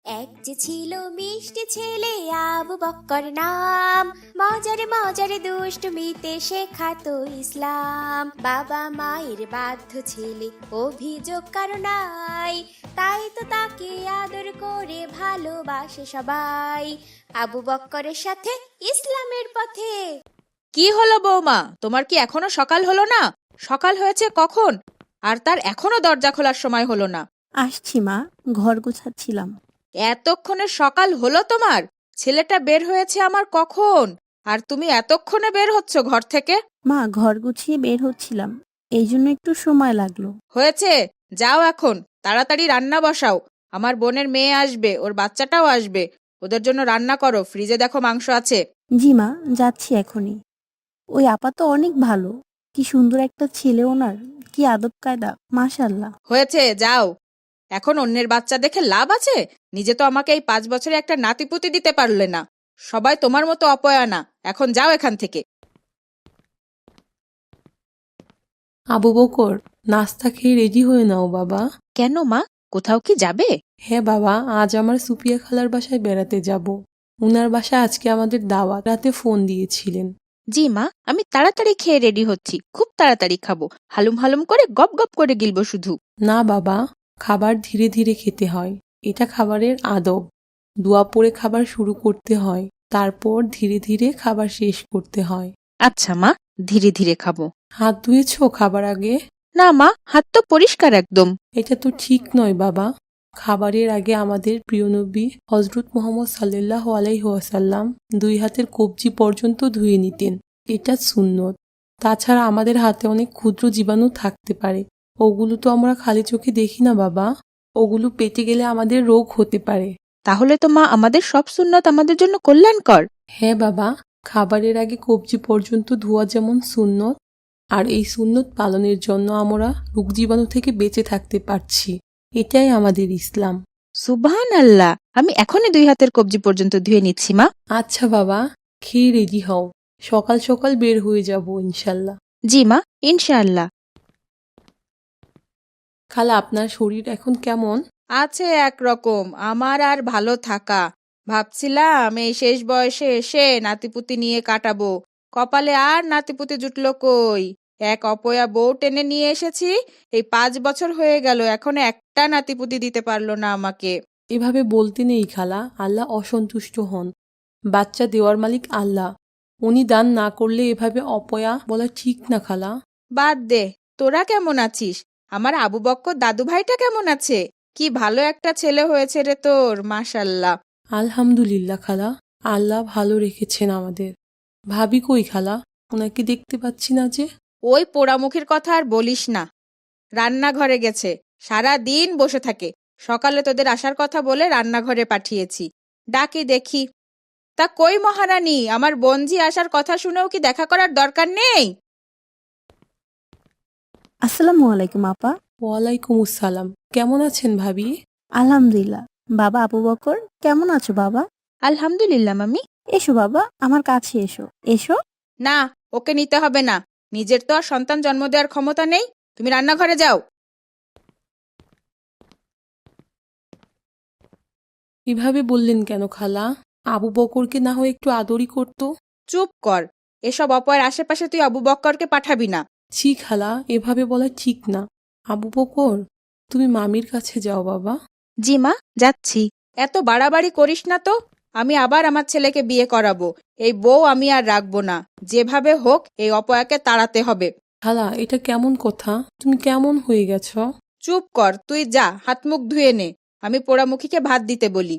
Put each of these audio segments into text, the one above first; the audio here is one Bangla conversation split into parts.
এক যে ছিল মিষ্টি ছেলে আবু বক্কর নাম, মজারে মজারে দুষ্টমিতে শেখাতো ইসলাম। বাবা মায়ের বাধ্য ছেলে, অভিযোগ কারো নাই, তাই তো তাকে আদর করে ভালোবাসে সবাই। আবু বক্করের সাথে ইসলামের পথে। কি হলো বৌমা, তোমার কি এখনো সকাল হলো না? সকাল হয়েছে কখন, আর তার এখনো দরজা খোলার সময় হলো না। আসছি মা, ঘর গোছাচ্ছিলাম। এতক্ষণে সকাল হলো তোমার? ছেলেটা বের হয়েছে আমার কখন, আর তুমি এতক্ষণে বের হচ্ছ ঘর থেকে? মা, ঘর গুছিয়ে বের হচ্ছিলাম, এই জন্য একটু সময় লাগলো। হয়েছে, যাও এখন তাড়াতাড়ি রান্না বসাও। আমার বোনের মেয়ে আসবে, ওর বাচ্চাটাও আসবে, ওদের জন্য রান্না করো। ফ্রিজে দেখো মাংস আছে। জি মা, যাচ্ছি এখনই। ওই আপা তো অনেক ভালো, কি সুন্দর একটা ছেলে ওনার, কি আদব কায়দা, মাশাআল্লাহ। হয়েছে, যাও। এখন অন্যের বাচ্চা দেখে লাভ আছে? নিজে তো আমাকে এই 5 বছরে একটা নাতিপুতি দিতে পারলে না। সবাই তোমার মতো অপয়া না। এখন যাও এখান থেকে। আবু বকর, নাস্তা খেয়ে রেডি হয়ে নাও বাবা। কেন মা, কোথাও কি যাবে? হ্যাঁ বাবা, আজ আমার সুপিয়া খালার বাসায় বেড়াতে যাব। উনার বাসায় আজকে আমাদের দাওয়াত, রাতে ফোন দিয়েছিলেন। জি মা, আমি তাড়াতাড়ি খেয়ে রেডি হচ্ছি, খুব তাড়াতাড়ি খাবো। হালুম হালুম করে গপ গপ করে গিলবো শুধু। না বাবা, খাবার ধীরে ধীরে খেতে হয়, এটা খাবারের আদব। দোয়া পড়ে খাবার শুরু করতে হয়, তারপর ধীরে ধীরে খাবার শেষ করতে হয়। আচ্ছা মা, ধীরে ধীরে খাবো। হাত ধুয়েছো খাবার আগে? না মা, হাত তো পরিষ্কার একদম। এটা তো ঠিক নয় বাবা। খাবারের আগে আমাদের প্রিয় নবী হজরত মুহাম্মদ সাল্লাল্লাহু আলাইহি ওয়াসাল্লাম 2 হাতের কবজি পর্যন্ত ধুয়ে নিতেন, এটা সুন্নত। তাছাড়া আমাদের হাতে অনেক ক্ষুদ্র জীবাণু থাকতে পারে, ওগুলো তো আমরা খালি চোখে দেখি না বাবা। ওগুলো পেটে গেলে আমাদের রোগ হতে পারে। তাহলে তো মা আমাদের সব সুন্নত আমাদের জন্য কল্যাণকর। হ্যাঁ বাবা, খাবারের আগে কবজি পর্যন্ত ধোয়া যেমন সুন্নত, আর এই সুন্নত পালনের জন্য আমরা রোগ জীবাণু থেকে বেঁচে থাকতে পারছি, এটাই আমাদের ইসলাম। সুবহানাল্লাহ, আমি এখনই 2 হাতের কবজি পর্যন্ত ধুয়ে নিচ্ছি মা। আচ্ছা বাবা, খেয়ে রেডি হও, সকাল সকাল বের হয়ে যাব ইনশাল্লাহ। জি মা, ইনশাআল্লাহ। খালা, আপনার শরীর এখন কেমন? আছে একরকম, আমার আর ভালো থাকা। ভাবছিলাম এই শেষ বয়সে এসে নাতিপুতি নিয়ে কাটাবো, কপালে আর নাতিপুতি জুটলো কই। এক অপয়া বউ টেনে নিয়ে এসেছি, এই 5 বছর হয়ে গেল, এখনো একটা নাতিপুতি দিতে পারলো না আমাকে। এভাবে বলতে নেই খালা, আল্লাহ অসন্তুষ্ট হন। বাচ্চা দেওয়ার মালিক আল্লাহ, উনি দান না করলে এভাবে অপয়া বলা ঠিক না খালা। বাদ দে, তোরা কেমন আছিস? আমার আবু বক্কর দাদু ভাইটা কেমন আছে? কি ভালো একটা ছেলে হয়েছে রে তোর, মাশাল্লাহ। আলহামদুলিল্লাহ খালা, আল্লাহ ভালো রেখেছেন আমাদের। ভাবি কই খালা, ওনাকে দেখতে পাচ্ছি না যে। ওই পোড়ামুখীর কথা আর বলিস না, রান্নাঘরে গেছে, সারা দিন বসে থাকে। সকালে তোদের আসার কথা বলে রান্নাঘরে পাঠিয়েছি, ডাকি দেখি। তা কই মহারানী, আমার বোনঝি আসার কথা শুনেও কি দেখা করার দরকার নেই? আসসালামু আলাইকুম আপা। ওয়ালাইকুম আসসালাম, কেমন আছেন ভাবি? আলহামদুলিল্লাহ। বাবা আবু বকর, কেমন আছো বাবা? আলহামদুলিল্লাহ মামি। এসো বাবা, আমার কাছে এসো। এসো। না, ওকে নিতে হবে না, নিজের তো আর সন্তান জন্ম দেওয়ার ক্ষমতা নেই। তুমি রান্নাঘরে যাও। এভাবে বললেন কেন খালা? আবু বকরকে না হয় একটু আদরই করতো। চুপ কর, এসব অপয়ের আশেপাশে তুই আবু বক্করকে পাঠাবি না। ছি খালা, এভাবে বলা ঠিক না। আবু বকর, তুমি মামির কাছে যাও বাবা। জি মা, যাচ্ছি। এত বাড়াবাড়ি করিস না তো, আমি আবার আমার ছেলেকে বিয়ে করাবো। এই বউ আমি আর রাখবো না, যেভাবে হোক এই অপয়াকে তাড়াতে হবে। খালা, এটা কেমন কথা? তুমি কেমন হয়ে গেছ? চুপ কর, তুই যা হাত মুখ ধুয়ে নে, আমি পোড়ামুখীকে ভাত দিতে বলি।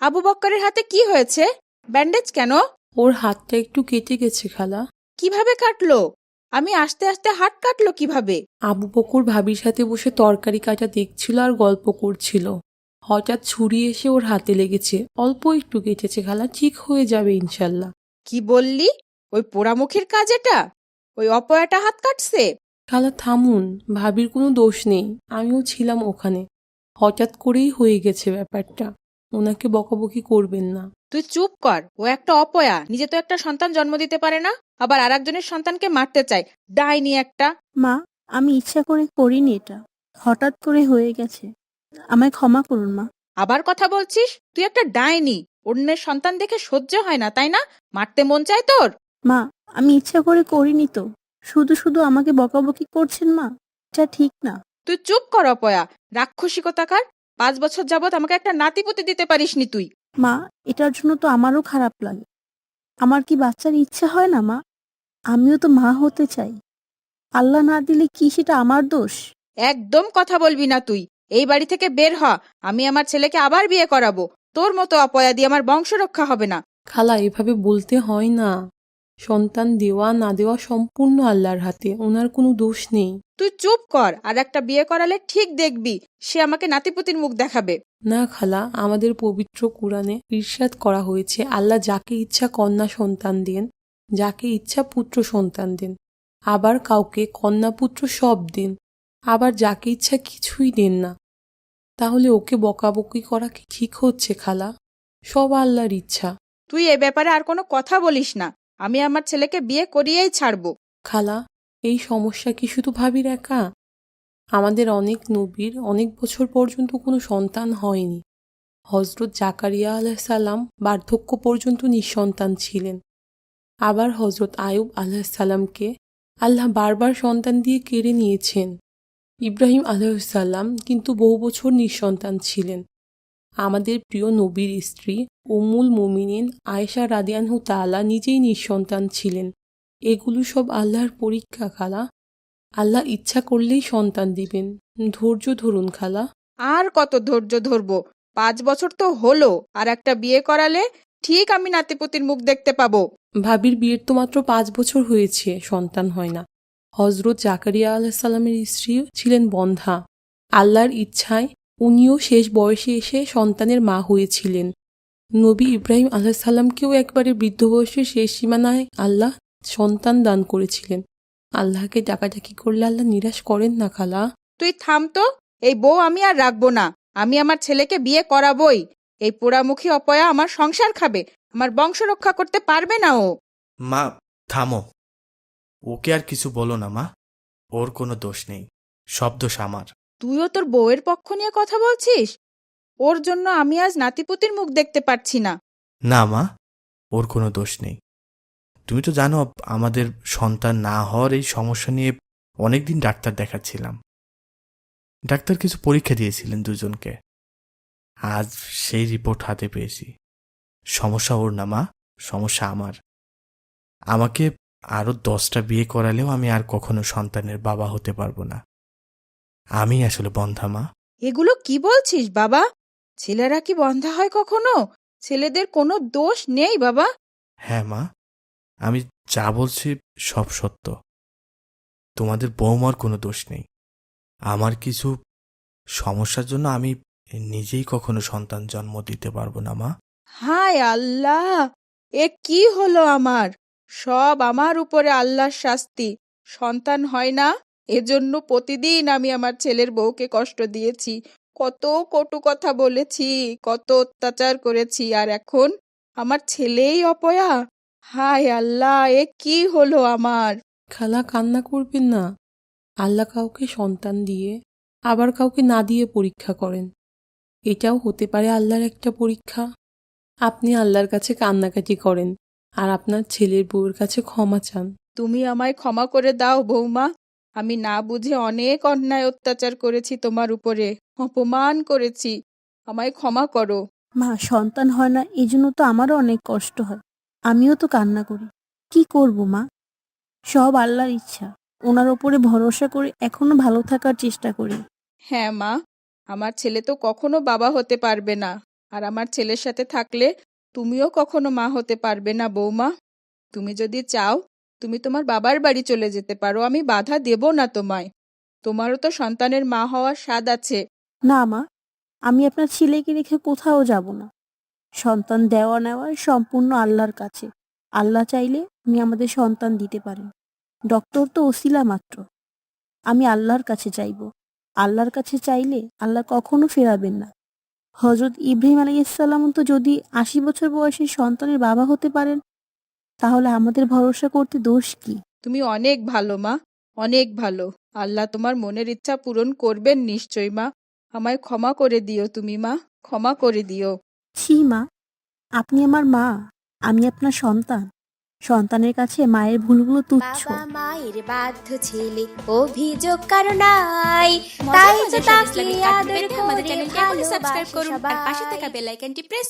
আবু বক্করের হাতে কি হয়েছে? ব্যান্ডেজ কেন? ওর হাতটা একটু কেটে গেছে খালা। কিভাবে কাটলো? আমি আস্তে আস্তে হাত কাটলো কিভাবে? আবু বকর ভাবির সাথে বসে তরকারি কাটা দেখছিল আর গল্প করছিল, হঠাৎ ছুরি এসে ওর হাতে লেগেছে, অল্প একটু কেটেছে খালা, ঠিক হয়ে যাবে ইনশাল্লাহ। কি বললি? ওই পোড়ামুখীর কাজ এটা? ওই অপয়াটা হাত কাটছে? খালা থামুন, ভাবির কোনো দোষ নেই, আমিও ছিলাম ওখানে, হঠাৎ করেই হয়ে গেছে ব্যাপারটা, ওনাকে বকাবকি করবেন না। তুই চুপ কর, ও একটা অপয়া, নিজে তো একটা সন্তান জন্ম দিতে পারে না, আবার আরেকজনের সন্তানকে মারতে চায়, ডাইনি একটা। মা, আমি ইচ্ছা করে করিনি এটা। হঠাৎ করে হয়ে গেছে, আমায় ক্ষমা করুন মা। আবার কথা বলছিস? তুই একটা ডাইনি। অন্যের সন্তান দেখে সহ্য হয় না, তাই না? মারতে মন চায় তোর? মা, আমি ইচ্ছা করে করিনি তো। শুধু শুধু আমাকে বকাবকি করছেন মা, এটা ঠিক না। তুই চুপ কর অপয়া, রাক্ষসী কোথাকার। 5 বছর যাবত আমাকে একটা নাতিপুতি দিতে পারিসনি তুই। মা, এটার জন্য তো আমারও খারাপ লাগে। আমার কি বাচ্চার ইচ্ছা হয় না মা? আমিও তো মা হতে চাই। আল্লাহ না দিলে কি সেটা আমার দোষ? একদম কথা বলবি না তুই। এই বাড়ি থেকে বের হ। আমি আমার ছেলেকে আবার বিয়ে করাবো। তোর মতো অপয়া দিয়ে আমার বংশ রক্ষা হবে না। খালা, এভাবে বলতে হয় না। সন্তান দেওয়া না দেওয়া সম্পূর্ণ আল্লাহর হাতে, ওনার কোনো দোষ নেই। তুই চুপ কর। আর একটা বিয়ে করালে ঠিক দেখবি সে আমাকে নাতিপুতির মুখ দেখাবে। না খালা, আমাদের পবিত্র কুরআনে ইরশাদ করা হয়েছে, আল্লাহ যাকে ইচ্ছা কন্যা সন্তান দেন, যাকে ইচ্ছা পুত্র সন্তান দেন। আবার কাউকে কন্যা পুত্র সব দেন, আবার যাকে ইচ্ছা কিছুই দেন না। তাহলে ওকে বকাবকি করা কি ঠিক হচ্ছে খালা? সব আল্লাহর ইচ্ছা। তুই এ ব্যাপারে আর কোনো কথা বলিস না। আমি আমার ছেলেকে বিয়ে করিয়েই ছাড়বো। খালা, এই সমস্যা কি শুধু ভাবির একা? আমাদের অনেক নবীর অনেক বছর পর্যন্ত কোনো সন্তান হয়নি। হজরত জাকারিয়া আলাইসাল্লাম বার্ধক্য পর্যন্ত নিঃসন্তান ছিলেন। আবার হজরত আয়ুব আলাইসাল্লামকে আল্লাহ বারবার সন্তান দিয়ে কেড়ে নিয়েছেন। ইব্রাহিম আলাইসাল্লাম কিন্তু বহু বছর নিঃসন্তান ছিলেন। আমাদের প্রিয় নবীর স্ত্রী উম্মুল মুমিনিন আয়েশা রাদিয়ানহু তাআলা নিজেই নিঃসন্তান ছিলেন। এগুলো সব আল্লাহর পরীক্ষা খালা। আল্লাহ ইচ্ছা করলেই সন্তান দিবেন। ধৈর্য ধরুন খালা। আর কত ধৈর্য ধরবো? 5 বছর তো হলো। আর একটা বিয়ে করালে ঠিক আমি নাতিপুতির মুখ দেখতে পাবো। ভাবির বিয়ের তো মাত্র 5 বছর হয়েছে, সন্তান হয় না। হজরত জাকারিয়া আলাইসাল্লামের স্ত্রী ছিলেন বন্ধ্যা। আল্লাহর ইচ্ছায় উনিও শেষ বয়সে এসে সন্তানের মা হয়েছিলেন। নবী ইব্রাহিম আলাইসাল্লামকেও একবারে বৃদ্ধ বয়সের শেষ সীমানায় আল্লাহ সন্তান দান করেছিলেন। আল্লাহকে ডাকাডাকি করলে আল্লাহ নিরাশ করেন না খালা। তুই থাম তো। এই বউ আমি আর রাখবো না। আমি আমার ছেলেকে বিয়ে করাবোই। এই পোড়ামুখী অপয়া আমার সংসার খাবে। আমার বংশ রক্ষা করতে পারবে না ও। মা, থামো। ওকে আর কিছু বলো না মা। ওর কোনো দোষ নেই, সব দোষ আমার। তুইও তোর বউয়ের পক্ষ নিয়ে কথা বলছিস? ওর জন্য আমি আজ নাতিপুতির মুখ দেখতে পারছি না। না মা, ওর কোনো দোষ নেই। তুমি তো জানো আমাদের সন্তান না হওয়ার এই সমস্যা নিয়ে অনেকদিন ডাক্তার দেখাচ্ছিলাম। ডাক্তার কিছু পরীক্ষা দিয়েছিলেন দুজনকে। আজ সেই রিপোর্ট হাতে পেয়েছি। সমস্যা ওর না মা, সমস্যা আমার। আমাকে আরো 10টা বিয়ে করালেও আমি আর কখনো সন্তানের বাবা হতে পারবো না। আমি আসলে বন্ধ্যা মা। এগুলো কি বলছিস বাবা? ছেলেরা কি বন্ধা হয় কখনো? ছেলেদের কোনো দোষ নেই বাবা। হ্যাঁ মা, আমি যা বলছি সব সত্য। তোমাদের বৌমার কোনো দোষ নেই। আমার কিছু সমস্যার জন্য আমি নিজেই কখনো সন্তান জন্ম দিতে পারবো না মা। হায় আল্লাহ, এ কি হলো আমার? সব আমার উপরে আল্লাহর শাস্তি। সন্তান হয় না, এজন্য প্রতিদিন আমি আমার ছেলের বউকে কষ্ট দিয়েছি। কত কটু কথা বলেছি, কত অত্যাচার করেছি, আর এখন আমার ছেলেই অপয়া। হায় আল্লাহ, এ কি হলো আমার? খালা, কান্না করবেন না। আল্লাহ কাউকে সন্তান দিয়ে আবার কাউকে না দিয়ে পরীক্ষা করেন। এটাও হতে পারে আল্লাহর একটা পরীক্ষা। আপনি আল্লাহর কাছে কান্নাকাটি করেন আর আপনার ছেলের বউয়ের কাছে ক্ষমা চান। তুমি আমায় ক্ষমা করে দাও বৌমা। আমি না বুঝে অনেক অন্যায় অত্যাচার করেছি তোমার উপরে, অপমান করেছি। আমায় ক্ষমা করো। মা, সন্তান হয় না এই জন্য তো আমারও অনেক কষ্ট হয়। আমিও তো কান্না করি। কি করব মা? সব আল্লাহর ইচ্ছা। ওনার ওপরে ভরসা করে এখনো ভালো থাকার চেষ্টা করি। হ্যাঁ মা, আমার ছেলে তো কখনো বাবা হতে পারবে না। আর আমার ছেলের সাথে থাকলে তুমিও কখনো মা হতে পারবে না বৌমা। তুমি যদি চাও তুমি তোমার বাবার বাড়ি চলে যেতে পারো, আমি বাধা দেব না তোমায়। তোমারও তো সন্তানের মা হওয়ার স্বাদ আছে। না মা, আমি আপনার ছেলেকে রেখে কোথাও যাব না। সন্তান দেওয়া নেওয়া সম্পূর্ণ আল্লাহর কাছে। আল্লাহ চাইলে উনি আমাদের সন্তান দিতে পারেন। ডক্টর তো ওসিলা মাত্র। আমি আল্লাহর কাছে চাইব। আল্লাহর কাছে চাইলে আল্লাহ কখনো ফেরাবেন না। হজরত ইব্রাহিম আলাইহিসসালাম তো যদি 80 বছর বয়সে সন্তানের বাবা হতে পারেন, তাহলে আমাদের ভরসা করতে দোষ কি? তুমি অনেক ভালো মা। অনেক ভালো। আল্লাহ তোমার মনের ইচ্ছা পূরণ করবেন নিশ্চয় মা। আমায় ক্ষমা করে দিও তুমি মা, ক্ষমা করে দিও। ছি মা, আপনি আমার মা, আমি আপনার সন্তান। সন্তানের কাছে মায়ের ভুলগুলো তুচ্ছ। বাবা মায়ের বাধ্য ছেলে, অভিযোগ কারো নাই, তাই তো তাকে আদর করে ভালোবাসে সবাই। পাশে থাকা বেল আইকনটি প্রেস